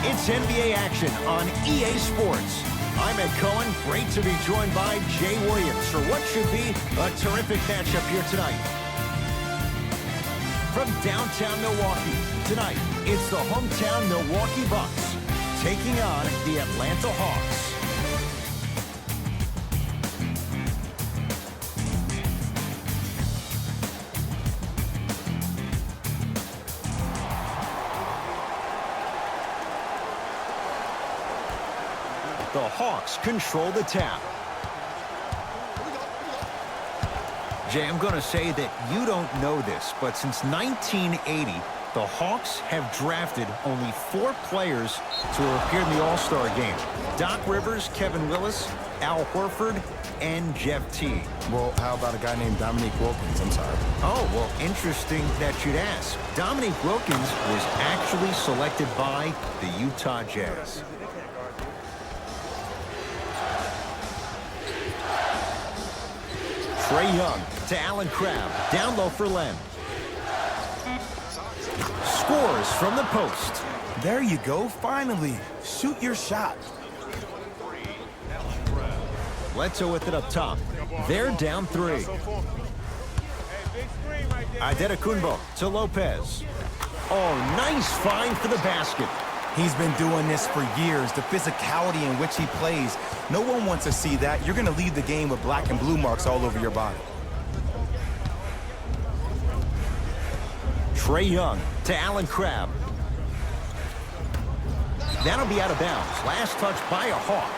It's NBA action on EA Sports. I'm Ed Cohen. Great to be joined by Jay Williams for what should be a terrific matchup here tonight. From downtown Milwaukee, tonight it's the hometown Milwaukee Bucks taking on the Atlanta Hawks. The Hawks control the tap. Jay, I'm going to say that you don't know this, but since 1980, the Hawks have drafted only 4 players to appear in the All-Star game. Doc Rivers, Kevin Willis, Al Horford, and Jeff Teague. Well, how about a guy named Dominique Wilkins? I'm sorry. Oh, well, interesting that you'd ask. Dominique Wilkins was actually selected by the Utah Jazz. Trae Young to Allen Crabbe. Down low for Len. Scores from the post. There you go. Finally. Shoot your shot. Bledsoe with it up top. They're down 3. Adetokunbo to Lopez. Oh, nice find for the basket. He's been doing this for years. The physicality in which he plays. No one wants to see that. You're going to leave the game with black and blue marks all over your body. Trae Young to Allen Crabbe. That'll be out of bounds. Last touch by a Hawk.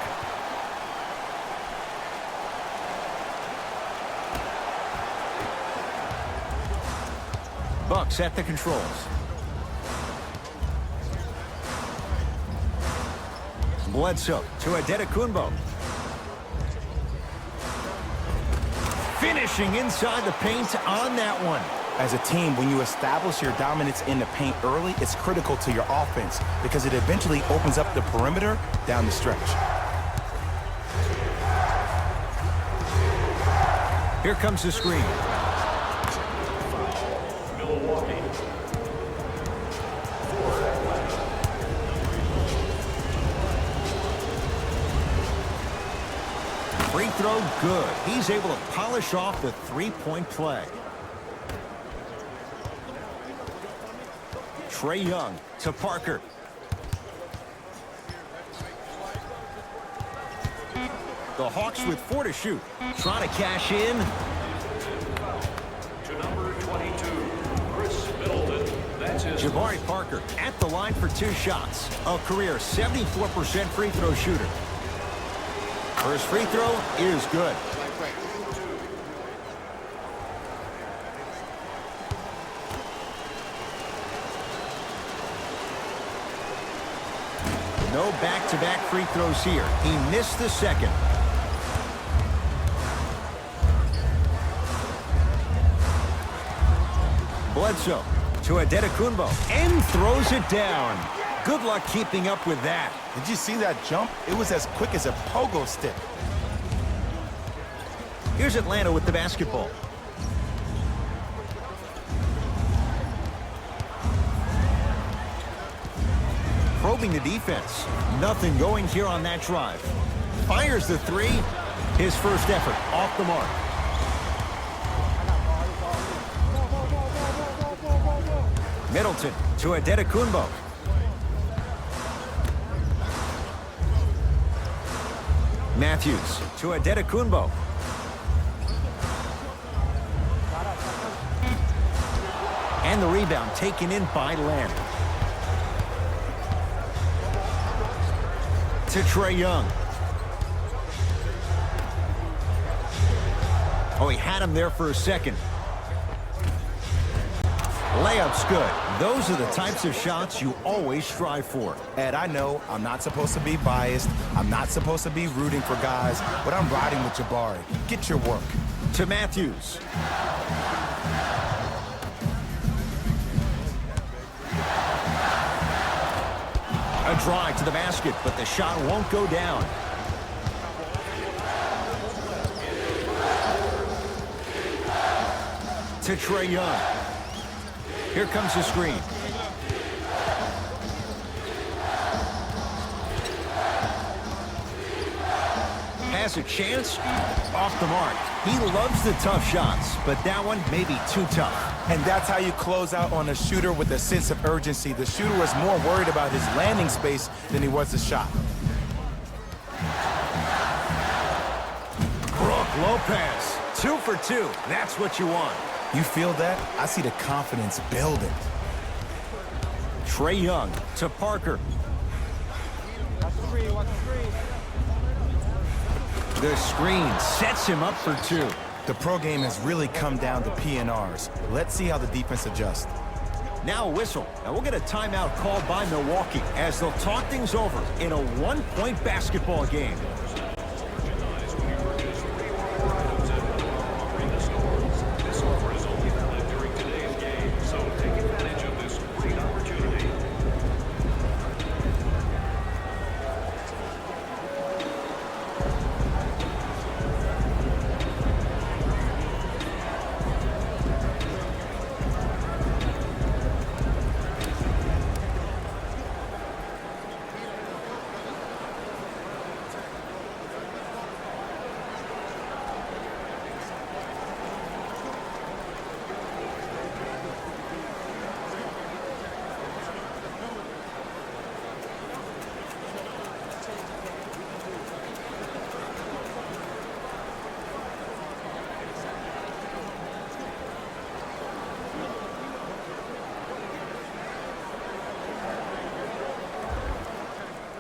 Bucks at the controls. Bledsoe to Adetokunbo. Finishing inside the paint on that one. As a team, when you establish your dominance in the paint early, it's critical to your offense because it eventually opens up the perimeter down the stretch. Here comes the screen. Milwaukee. Free throw, good. He's able to polish off the three-point play. Trae Young to Parker. The Hawks with 4 to shoot. Trying to cash in. To number 22, Chris Middleton. That's his. Jabari Parker at the line for 2 shots. A career 74% free throw shooter. First free throw is good. No back-to-back free throws here. He missed the second. Bledsoe to Adetokunbo and throws it down. Good luck keeping up with that. Did you see that jump? It was as quick as a pogo stick. Here's Atlanta with the basketball. Probing the defense. Nothing going here on that drive. Fires the 3. His first effort off the mark. Middleton to Adetokunbo. Matthews to Adetokunbo. And the rebound taken in by Len. To Trae Young. Oh, he had him there for a second. Layup's good. Those are the types of shots you always strive for. Ed, I know I'm not supposed to be biased. I'm not supposed to be rooting for guys, but I'm riding with Jabari. Get your work. To Matthews. A drive to the basket, but the shot won't go down. To Trae Young. Here comes the screen. has a chance. Off the mark. He loves the tough shots, but that one may be too tough. And that's how you close out on a shooter with a sense of urgency. The shooter was more worried about his landing space than he was the shot. Brook Lopez, 2 for 2. That's what you want. You feel that? I see the confidence building. Trae Young to Parker. The screen sets him up for 2. The pro game has really come down to PNRs. Let's see how the defense adjusts. Now a whistle, and we'll get a timeout called by Milwaukee as they'll talk things over in a one-point basketball game.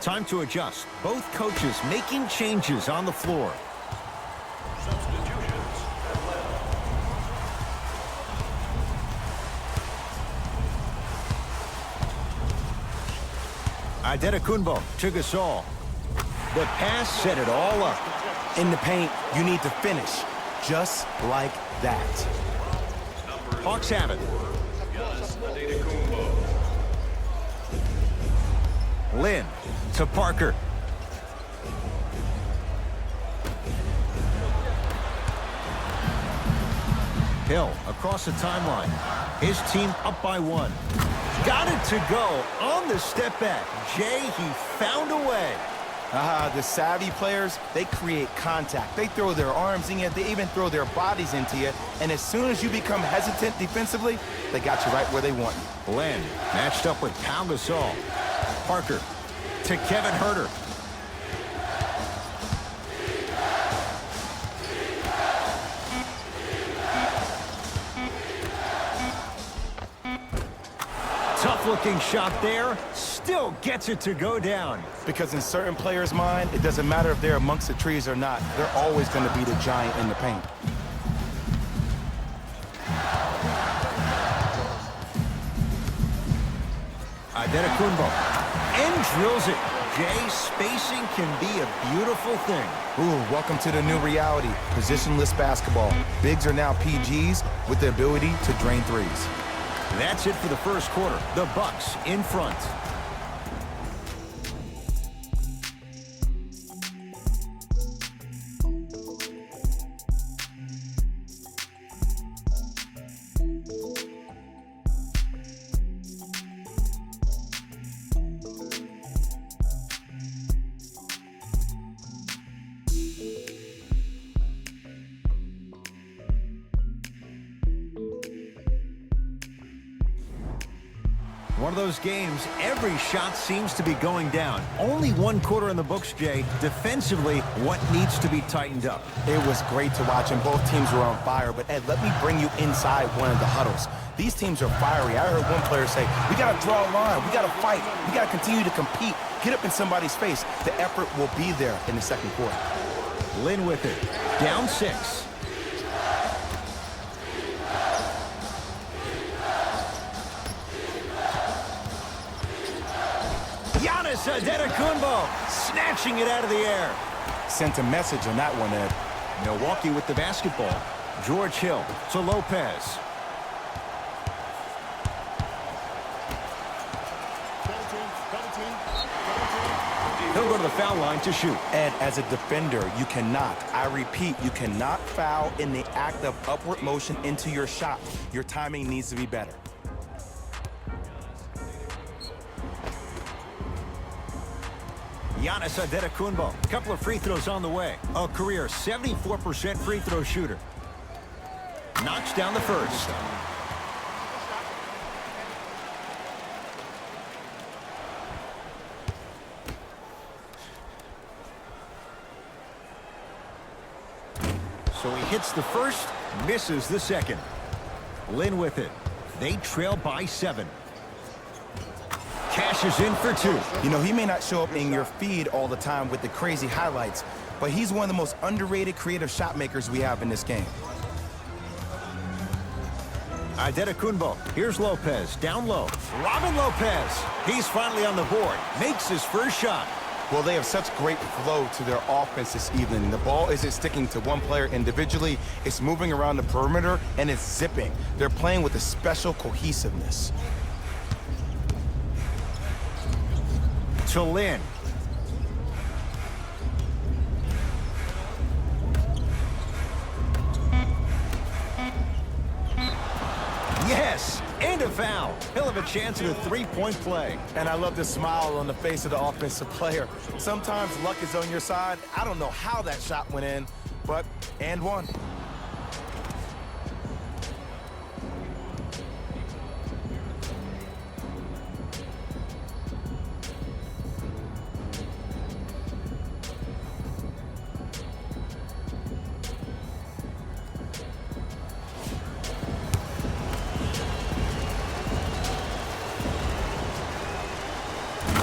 Time to adjust. Both coaches making changes on the floor. Substitutions. Adetokunbo to Gasol. The pass set it all up. In the paint, you need to finish just like that. Hawks have it. Lynn to Parker. Hill across the timeline. His team up by 1. Got it to go on the step back. Jay, he found a way. The savvy players, they create contact. They throw their arms in you. They even throw their bodies into you. And as soon as you become hesitant defensively, they got you right where they want you. Len matched up with Pau Gasol. Parker to Kevin Huerter. Tough-looking shot there. Still gets it to go down. Because in certain players' mind, it doesn't matter if they're amongst the trees or not. They're always going to be the giant in the paint. Adetokunbo. And drills it. Jay, spacing can be a beautiful thing. Ooh, welcome to the new reality. Positionless basketball. Bigs are now PGs with the ability to drain threes. That's it for the first quarter. The Bucks in front. One of those games, every shot seems to be going down. Only one quarter in the books, Jay. Defensively, what needs to be tightened up? It was great to watch, and both teams were on fire. But, Ed, let me bring you inside one of the huddles. These teams are fiery. I heard one player say, we got to draw a line. We got to fight. We got to continue to compete. Get up in somebody's face. The effort will be there in the second quarter. Lynn with it. Down 6. Adetokunbo snatching it out of the air. Sent a message on that one, Ed. Milwaukee with the basketball. George Hill to Lopez. He'll go to the foul line to shoot. Ed, as a defender, you cannot, I repeat, you cannot foul in the act of upward motion into your shot. Your timing needs to be better. Giannis Antetokounmpo, a couple of free throws on the way. A career 74% free throw shooter. Knocks down the first. So he hits the first, misses the second. Lynn with it. They trail by 7. Cashes in for 2. You know, he may not show up in your feed all the time with the crazy highlights, but he's one of the most underrated creative shot makers we have in this game. Antetokounmpo. Here's Lopez. Down low. Robin Lopez. He's finally on the board. Makes his first shot. Well, they have such great flow to their offense this evening. The ball isn't sticking to one player individually. It's moving around the perimeter, and it's zipping. They're playing with a special cohesiveness. To Lynn. Yes, and a foul. He'll have a chance at a three-point play. And I love the smile on the face of the offensive player. Sometimes luck is on your side. I don't know how that shot went in, but and one.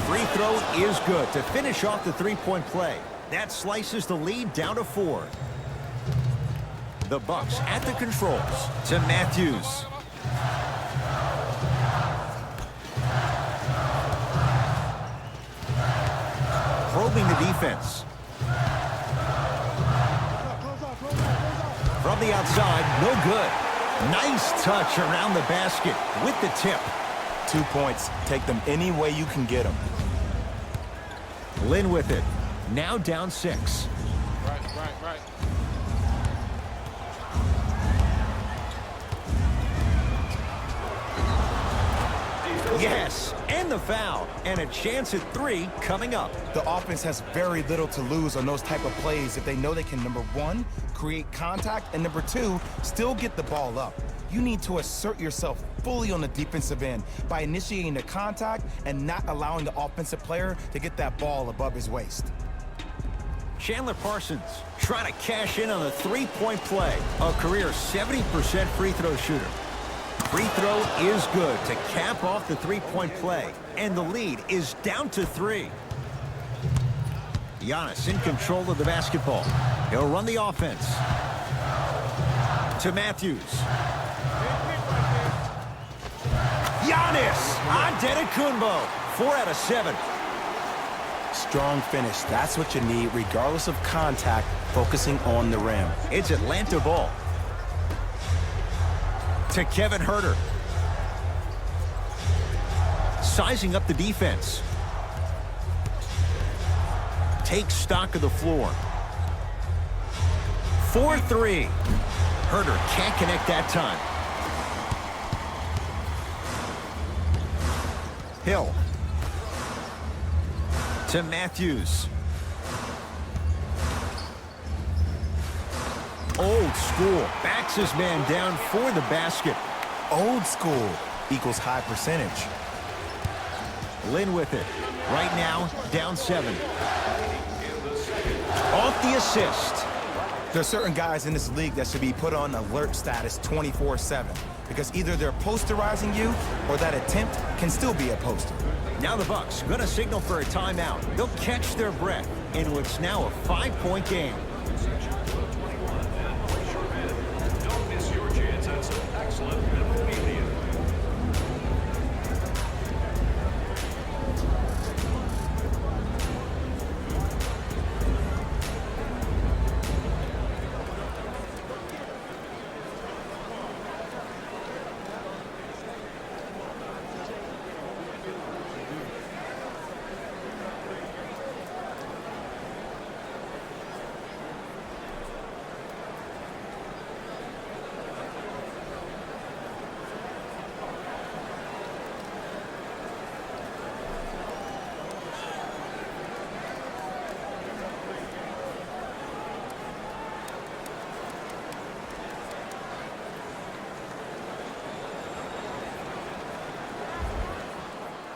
Free throw is good to finish off the three-point play. That slices the lead down to 4. The Bucks at the controls to Matthews. Probing the defense. From the outside, no good. Nice touch around the basket with the tip. 2 points. Take them any way you can get them. Lynn with it. Now down 6. Right. Yes, and the foul. And a chance at 3 coming up. The offense has very little to lose on those type of plays if they know they can, number 1, create contact, and number 2, still get the ball up. You need to assert yourself fully on the defensive end by initiating the contact and not allowing the offensive player to get that ball above his waist. Chandler Parsons trying to cash in on the three-point play. A career 70% free throw shooter. Free throw is good to cap off the three-point play. And the lead is down to 3. Giannis in control of the basketball. He'll run the offense. To Matthews. Giannis Antetokounmpo. 4 out of 7. Strong finish. That's what you need, regardless of contact, focusing on the rim. It's Atlanta ball. To Kevin Huerter. Sizing up the defense. Takes stock of the floor. 4-3. Huerter can't connect that time. Hill. To Matthews. Old school. Backs his man down for the basket. Old school equals high percentage. Lynn with it. Right now, down 7. Off the assist. There are certain guys in this league that should be put on alert status 24/7 because either they're posterizing you or that attempt can still be a poster. Now the Bucks going to signal for a timeout. They'll catch their breath in what's now a 5-point game. Don't miss your chance at some excellent memorabilia.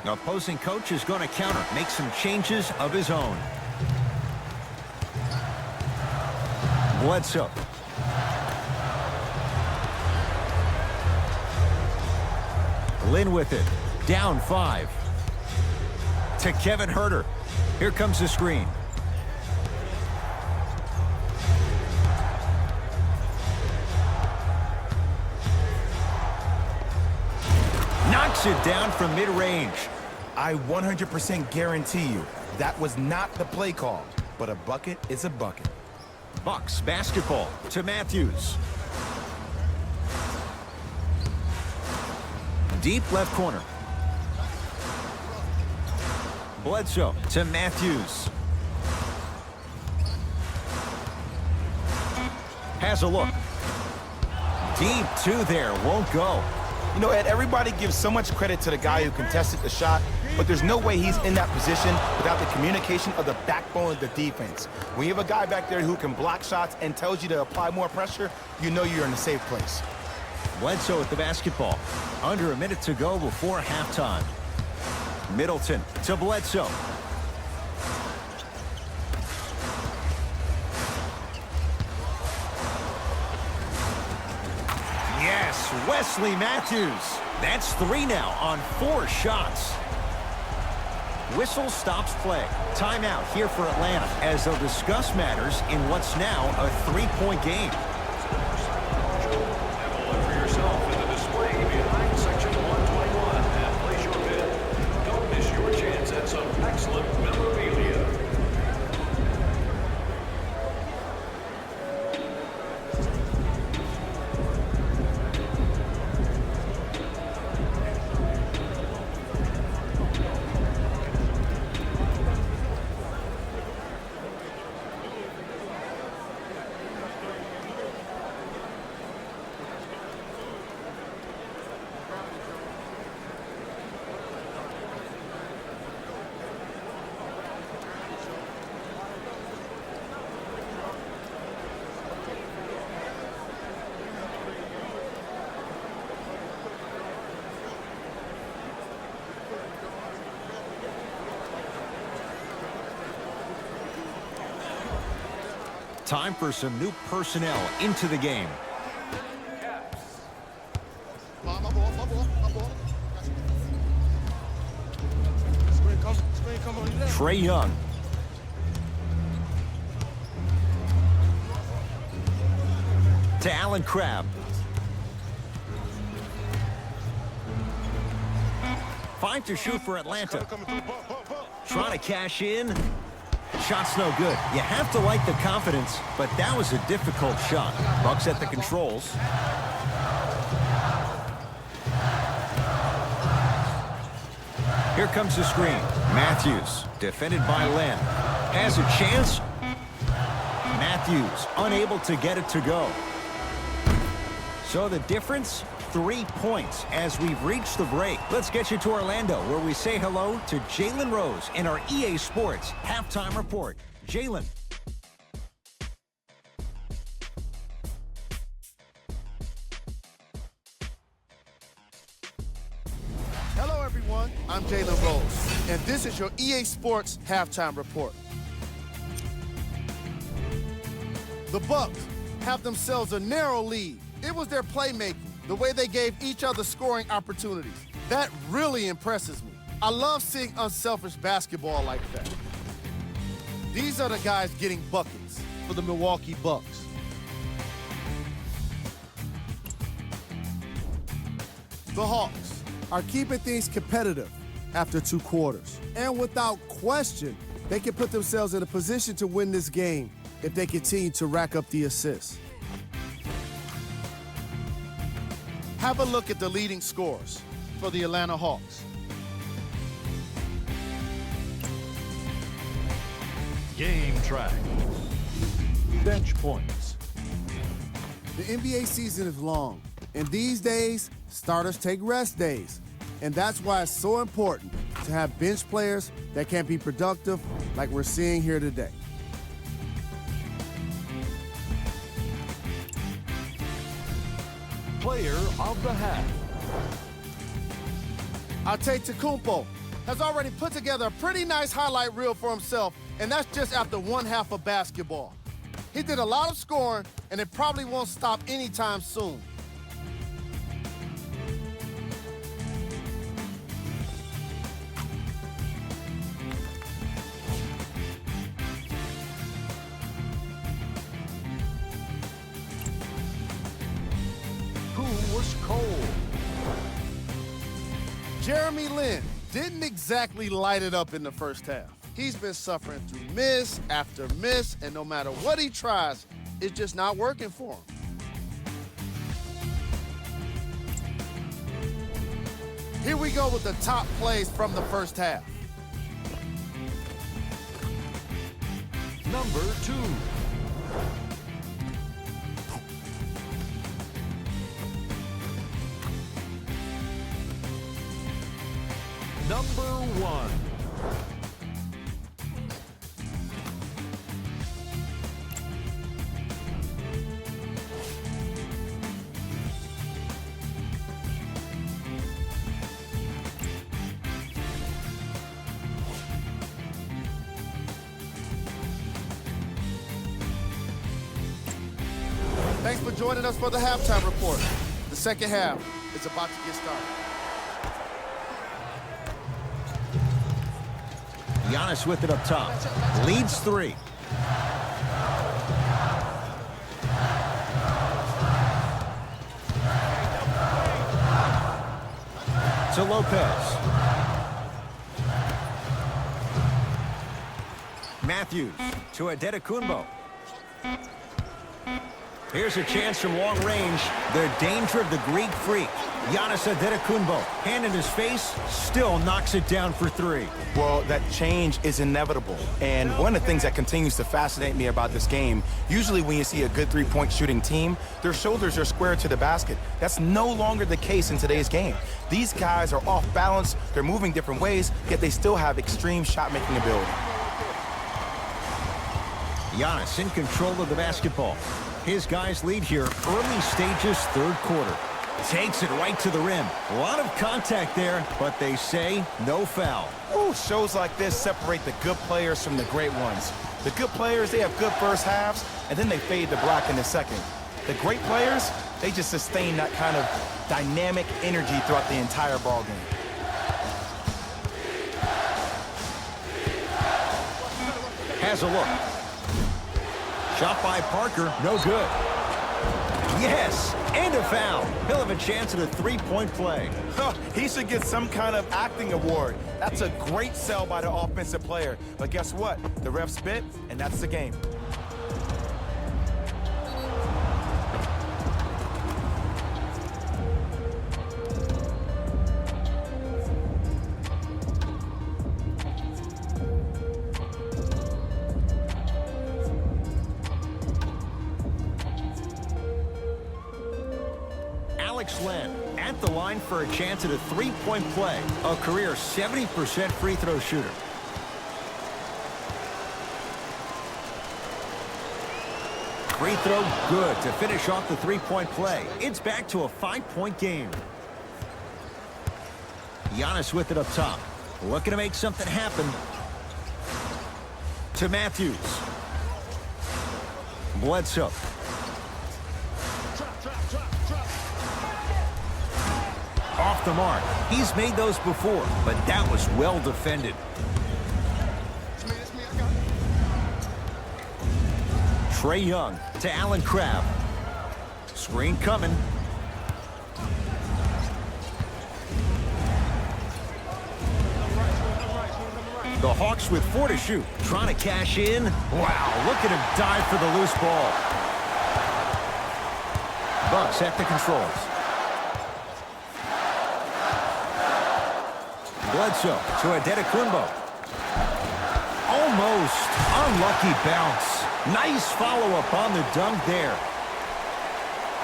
Opposing coach is going to counter, make some changes of his own. Bledsoe. Lynn with it. Down 5. To Kevin Huerter. Here comes the screen. Knocks it down from mid-range. I 100% guarantee you that was not the play call, but a bucket is a bucket. Bucks basketball to Matthews. Deep left corner. Bledsoe to Matthews. Has a look. Deep 2 there, won't go. You know, Ed, everybody gives so much credit to the guy who contested the shot, but there's no way he's in that position without the communication of the backbone of the defense. When you have a guy back there who can block shots and tells you to apply more pressure, you know you're in a safe place. Bledsoe with the basketball. Under a minute to go before halftime. Middleton to Bledsoe. Yes, Wesley Matthews. That's 3 now on 4 shots. Whistle stops play. Timeout here for Atlanta as they'll discuss matters in what's now a 3-point game. Have a look for yourself in the display behind section 121 and place your bid. Don't miss your chance at some excellent memorabilia. Time for some new personnel into the game. Trae Young. To Allen Crabbe. 5 to shoot for Atlanta. Trying to cash in. Shot's no good. You have to like the confidence, but that was a difficult shot. Bucks at the controls. Here comes the screen. Matthews, defended by Lynn. Has a chance. Matthews, unable to get it to go. So the difference, 3 points as we've reached the break. Let's get you to Orlando, where we say hello to Jalen Rose in our EA Sports Halftime Report. Jalen. Hello, everyone. I'm Jalen Rose, and this is your EA Sports Halftime Report. The Bucks have themselves a narrow lead. It was their playmaking, the way they gave each other scoring opportunities. That really impresses me. I love seeing unselfish basketball like that. These are the guys getting buckets for the Milwaukee Bucks. The Hawks are keeping things competitive after 2 quarters. And without question, they can put themselves in a position to win this game if they continue to rack up the assists. Have a look at the leading scorers for the Atlanta Hawks. Game track. Bench points. The NBA season is long, and these days, starters take rest days. And that's why it's so important to have bench players that can be productive like we're seeing here today. Player of the half. Antetokounmpo has already put together a pretty nice highlight reel for himself, and that's just after one half of basketball. He did a lot of scoring, and it probably won't stop anytime soon. Who was cold? Jeremy Lin didn't exactly light it up in the first half. He's been suffering through miss after miss, and no matter what he tries, it's just not working for him. Here we go with the top plays from the first half. Number 2. Number 1. Thanks for joining us for the halftime report. The second half is about to get started. Giannis with it up top. Leads 3. To Lopez. Matthews to Adetokunbo. Here's a chance from long range. The danger of the Greek freak. Giannis Adetokunbo, hand in his face, still knocks it down for 3. Well, that change is inevitable. And one of the things that continues to fascinate me about this game, usually when you see a good three-point shooting team, their shoulders are square to the basket. That's no longer the case in today's game. These guys are off balance, they're moving different ways, yet they still have extreme shot-making ability. Giannis in control of the basketball. His guys lead here, early stages, third quarter. Takes it right to the rim. A lot of contact there, but they say no foul. Ooh, shows like this separate the good players from the great ones. The good players, they have good first halves, and then they fade to black in the second. The great players, they just sustain that kind of dynamic energy throughout the entire ball game. Has a look. Shot by Parker, no good. Yes, and a foul. He'll have a chance at a three-point play. He should get some kind of acting award. That's a great sell by the offensive player. But guess what? The ref spit, and that's the game. Len at the line for a chance at a three-point play. A career 70% free throw shooter. Free throw good to finish off the three-point play. It's back to a 5-point game. Giannis with it up top. Looking to make something happen. To Matthews. Bledsoe. Off the mark. He's made those before, but that was well defended. Trae Young to Allen Crabbe. Screen coming. The Hawks with 4 to shoot. Trying to cash in. Wow, look at him dive for the loose ball. Bucks at the controls. Bledsoe to Adetokunbo. Almost. Unlucky bounce. Nice follow-up on the dunk there.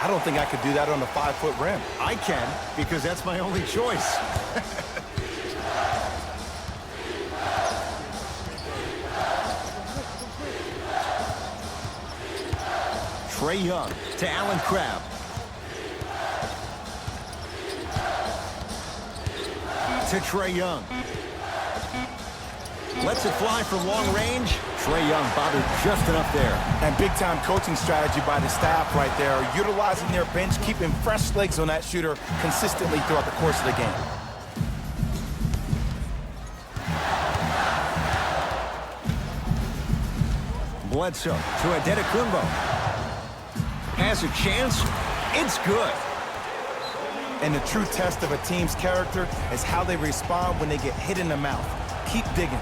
I don't think I could do that on a 5-foot rim. I can, because that's my only choice. Trae Young to Allen Crabbe. To Trae Young. Lets it fly from long range. Trae Young bothered just enough there. And big-time coaching strategy by the staff right there, utilizing their bench, keeping fresh legs on that shooter consistently throughout the course of the game. Bledsoe to Adetokunbo. Has a chance. It's good. And the true test of a team's character is how they respond when they get hit in the mouth. Keep digging.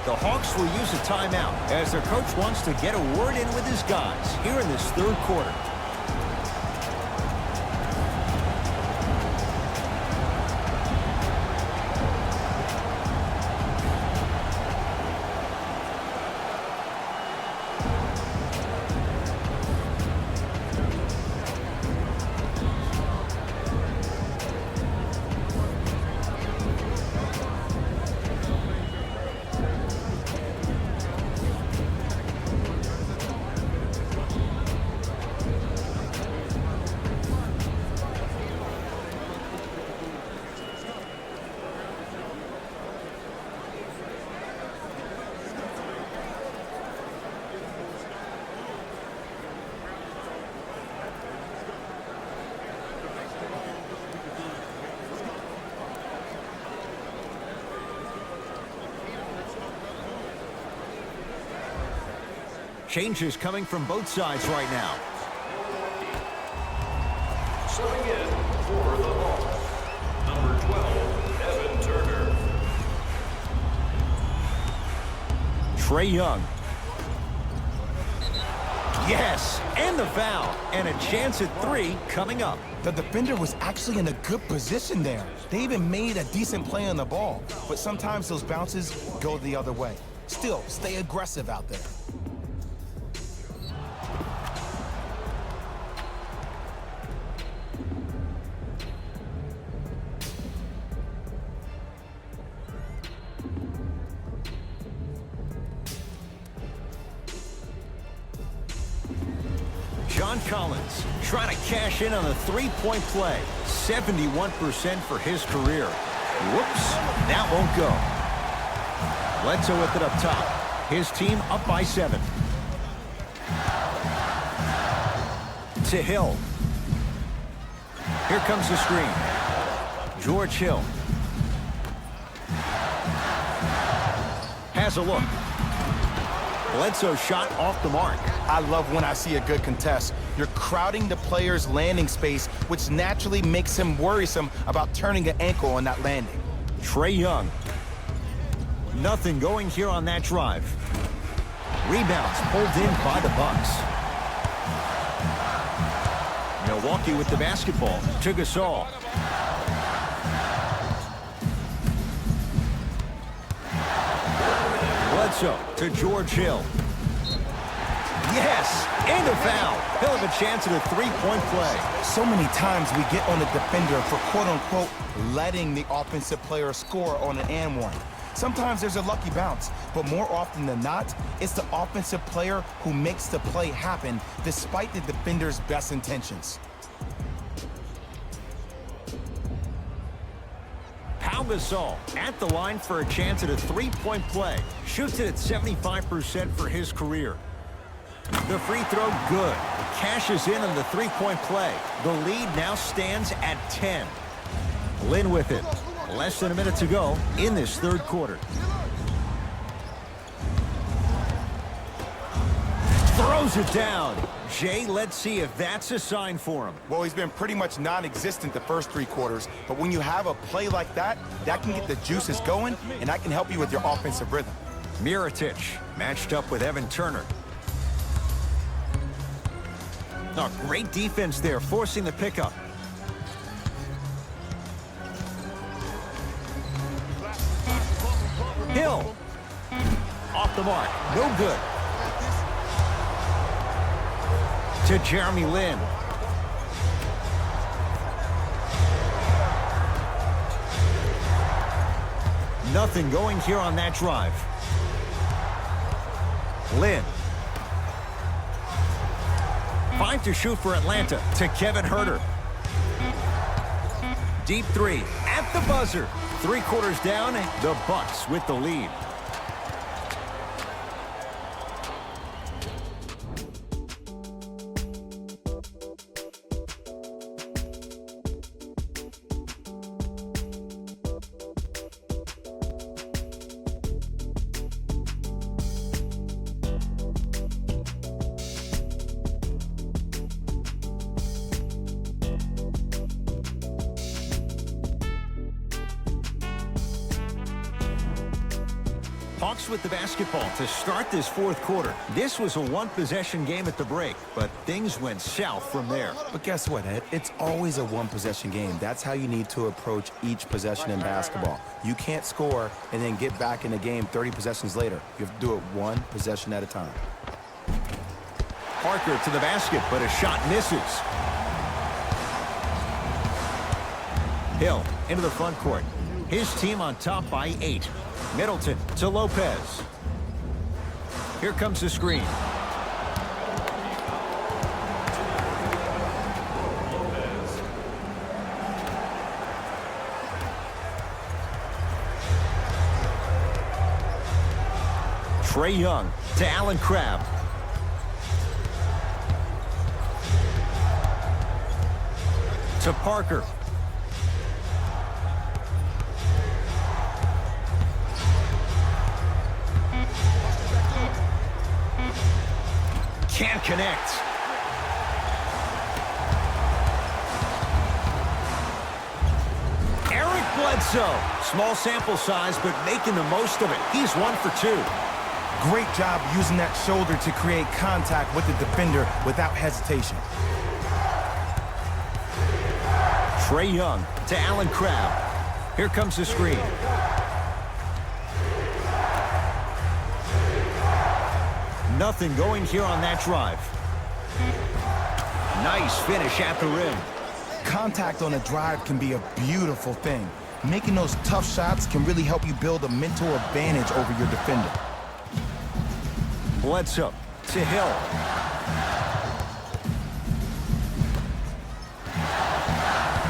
The Hawks will use a timeout as their coach wants to get a word in with his guys here in this third quarter. Changes coming from both sides right now. Subbing in for the Hawks, number 12, Evan Turner. Trae Young. Yes, and the foul. And a chance at three coming up. The defender was actually in a good position there. They even made a decent play on the ball. But sometimes those bounces go the other way. Still, stay aggressive out there. John Collins trying to cash in on the three-point play. 71% for his career. Whoops, that won't go. Bledsoe with it up top. His team up by 7. To Hill. Here comes the screen. George Hill. Has a look. Bledsoe shot off the mark. I love when I see a good contest. You're crowding the player's landing space, which naturally makes him worrisome about turning an ankle on that landing. Trae Young. Nothing going here on that drive. Rebounds pulled in by the Bucks. Milwaukee with the basketball. To Gasol. Bledsoe to George Hill. Yes, and a foul. He'll have a chance at a three-point play. So many times we get on the defender for quote-unquote letting the offensive player score on an and one. Sometimes there's a lucky bounce, but more often than not, it's the offensive player who makes the play happen despite the defender's best intentions. Pau Gasol at the line for a chance at a three-point play. Shoots it at 75% for his career. The free throw, good. Cashes in on the three-point play. The lead now stands at 10. Lynn with it. Less than a minute to go in this third quarter. Throws it down. Jay, let's see if that's a sign for him. Well, he's been pretty much non-existent the first 3 quarters, but when you have a play like that, that can get the juices going, and that can help you with your offensive rhythm. Mirotic matched up with Evan Turner. Oh, great defense there, forcing the pickup. Hill. Off the mark. No good. To Jeremy Lin. Nothing going here on that drive. Lin. 5 to shoot for Atlanta to Kevin Huerter. Deep 3 at the buzzer. 3 quarters down, the Bucks with the lead. Hawks with the basketball to start this fourth quarter. This was a one-possession game at the break, but things went south from there. But guess what, Ed? It's always a one-possession game. That's how you need to approach each possession in basketball. You can't score and then get back in the game 30 possessions later. You have to do it one possession at a time. Parker to the basket, but a shot misses. Hill into the front court. His team on top by 8. Middleton to Lopez. Here comes the screen. Trae Young to Allen Crabbe. To Parker. Can't connect. Eric Bledsoe. Small sample size, but making the most of it. He's 1 for 2. Great job using that shoulder to create contact with the defender without hesitation. Trae Young to Allen Crabbe. Here comes the screen. Nothing going here on that drive. Nice finish at the rim. Contact on a drive can be a beautiful thing. Making those tough shots can really help you build a mental advantage over your defender. Bledsoe to Hill.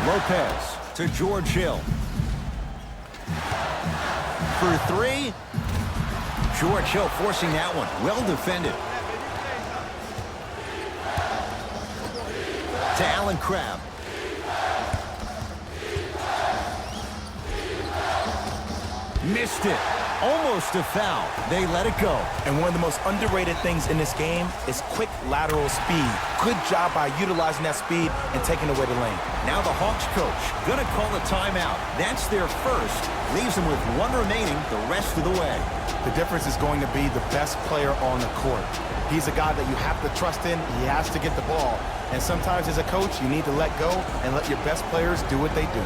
Lopez to George Hill. For 3. George Hill forcing that one. Well defended. To Allen Crabbe. Missed it. Almost a foul. They let it go. And one of the most underrated things in this game is quick lateral speed. Good job by utilizing that speed and taking away the lane. Now the Hawks coach gonna call a timeout. That's their first. Leaves them with 1 remaining the rest of the way. The difference is going to be the best player on the court. He's a guy that you have to trust in. He has to get the ball. And sometimes as a coach, you need to let go and let your best players do what they do.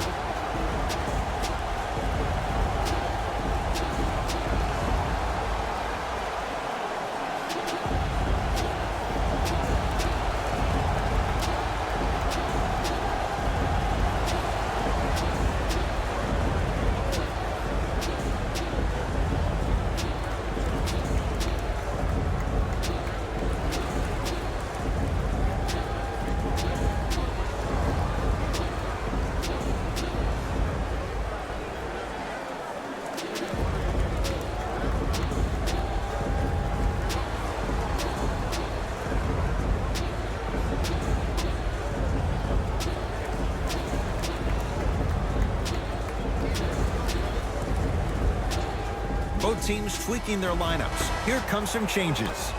Both teams tweaking their lineups. Here come some changes.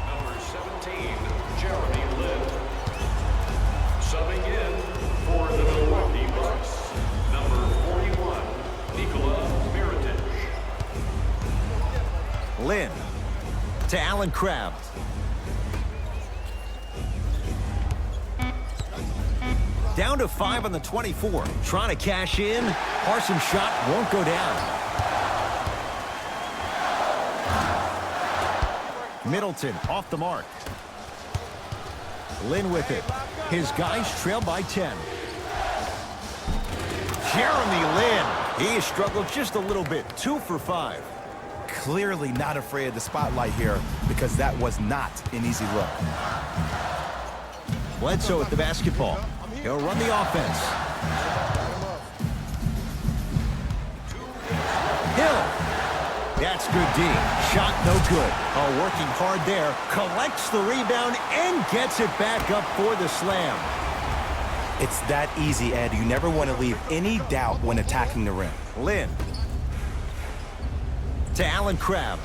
Number 17, Jeremy Lin. Subbing in for the Milwaukee Bucks, number 41, Nikola Mirotic. Lin to Allen Crabbe. Down to 5 on the 24. Trying to cash in. Parsons' shot won't go down. Middleton off the mark. Lin with it. His guys trail by 10. Jeremy Lin. He struggled just a little bit. 2 for 5. Clearly not afraid of the spotlight here because that was not an easy look. Bledsoe with the basketball. He'll run the offense. Hill. That's good D. Shot no good. Oh, working hard there. Collects the rebound and gets it back up for the slam. It's that easy, Ed. You never want to leave any doubt when attacking the rim. Lin. To Allen Crabbe.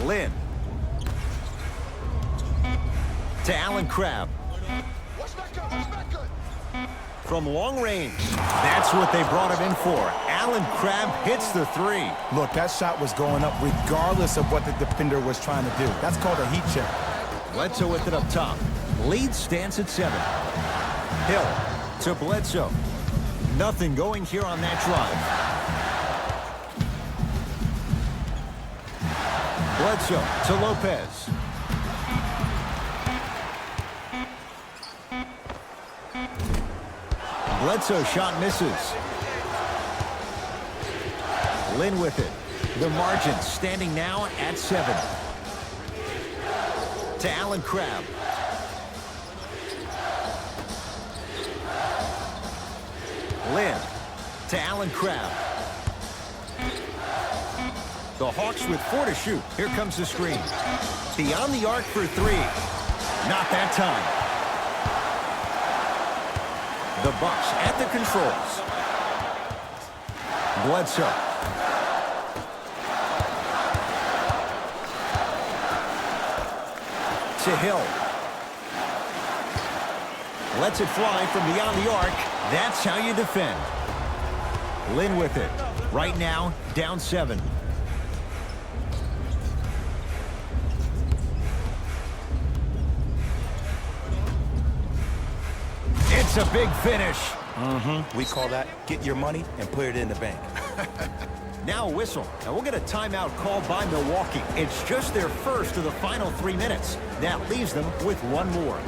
Lin. To Allen Crabbe. from long range. That's what they brought him in for. Allen Crabbe hits the three. Look, that shot was going up regardless of what the defender was trying to do. That's called a heat check. Bledsoe with it up top. Lead stands at 7. Hill to Bledsoe. Nothing going here on that drive. Bledsoe to Lopez. Bledsoe shot misses. Lynn with it. The margin standing now at 7. To Allen Crabbe. Lynn to Allen Crabbe. The Hawks with 4 to shoot. Here comes the screen. Beyond the arc for 3. Not that time. The Bucks at the controls. Bledsoe. To Hill. Lets it fly from beyond the arc. That's how you defend. Lynn with it. Right now, down 7. It's a big finish. We call that get your money and put it in the bank. Now a whistle, and we'll get a timeout called by Milwaukee. It's just their first of the final 3 minutes. That leaves them with 1 more.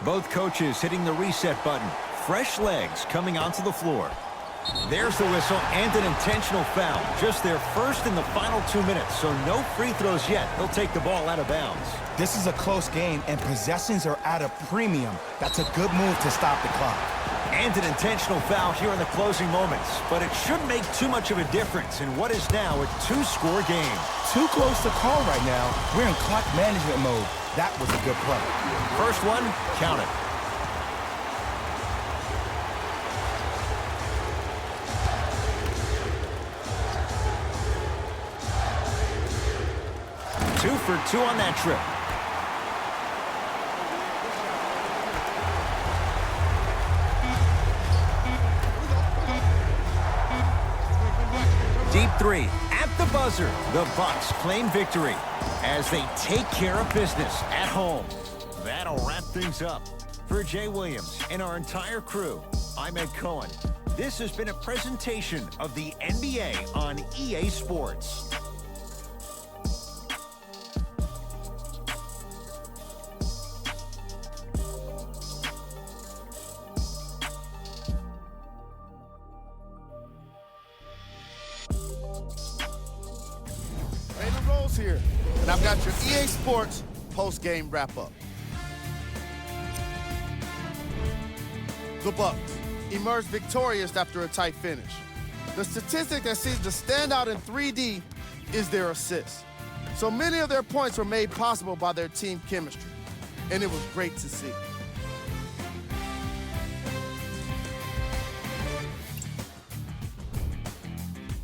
Both coaches hitting the reset button. Fresh legs coming onto the floor. There's the whistle and an intentional foul. Just their first in the final 2 minutes, so no free throws yet. They'll take the ball out of bounds. This is a close game, and possessions are at a premium. That's a good move to stop the clock. And an intentional foul here in the closing moments. But it shouldn't make too much of a difference in what is now a 2-score game. Too close to call right now. We're in clock management mode. That was a good play. First one, count it. Two for 2 on that trip. Deep 3 at the buzzer. The Bucks claim victory as they take care of business at home. That'll wrap things up. For Jay Williams and our entire crew, I'm Ed Cohen. This has been a presentation of the NBA on EA Sports. Raymond Rose here, and I've got your EA Sports post-game wrap-up. The Bucks emerged victorious after a tight finish. The statistic that seems to stand out in 3D is their assists. So many of their points were made possible by their team chemistry, and it was great to see.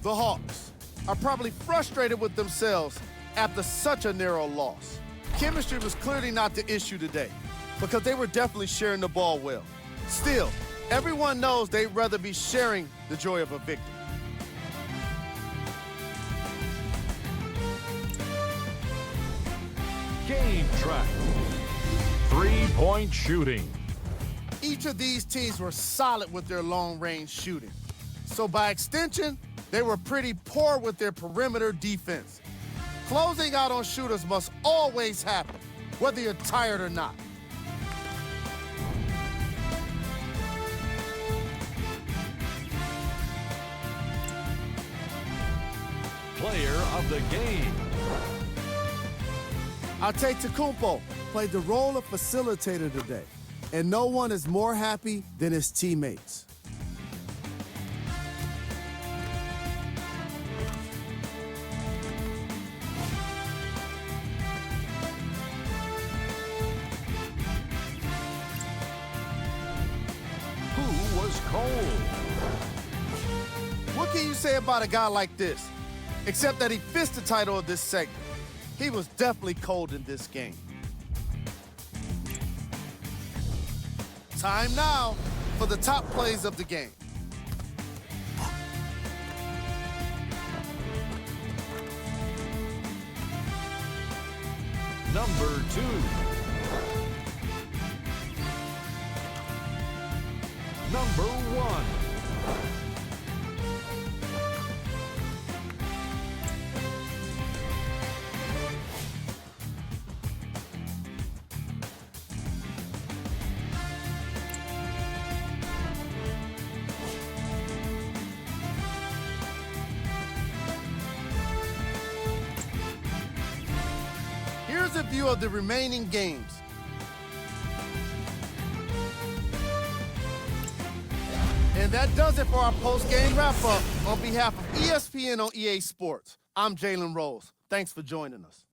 The Hawks are probably frustrated with themselves after such a narrow loss. Chemistry was clearly not the issue today because they were definitely sharing the ball well. Still, everyone knows they'd rather be sharing the joy of a victory. Game track. 3-point shooting. Each of these teams were solid with their long-range shooting. So by extension, They were pretty poor with their perimeter defense. Closing out on shooters must always happen, whether you're tired or not. Player of the game. Antetokounmpo played the role of facilitator today, and no one is more happy than his teammates. Who was cold? What can you say about a guy like this? Except that he fits the title of this segment. He was definitely cold in this game. Time now for the top plays of the game. Number 2. Number 1. Here's a view of the remaining games. And that does it for our post-game wrap-up. On behalf of ESPN on EA Sports, I'm Jalen Rose. Thanks for joining us.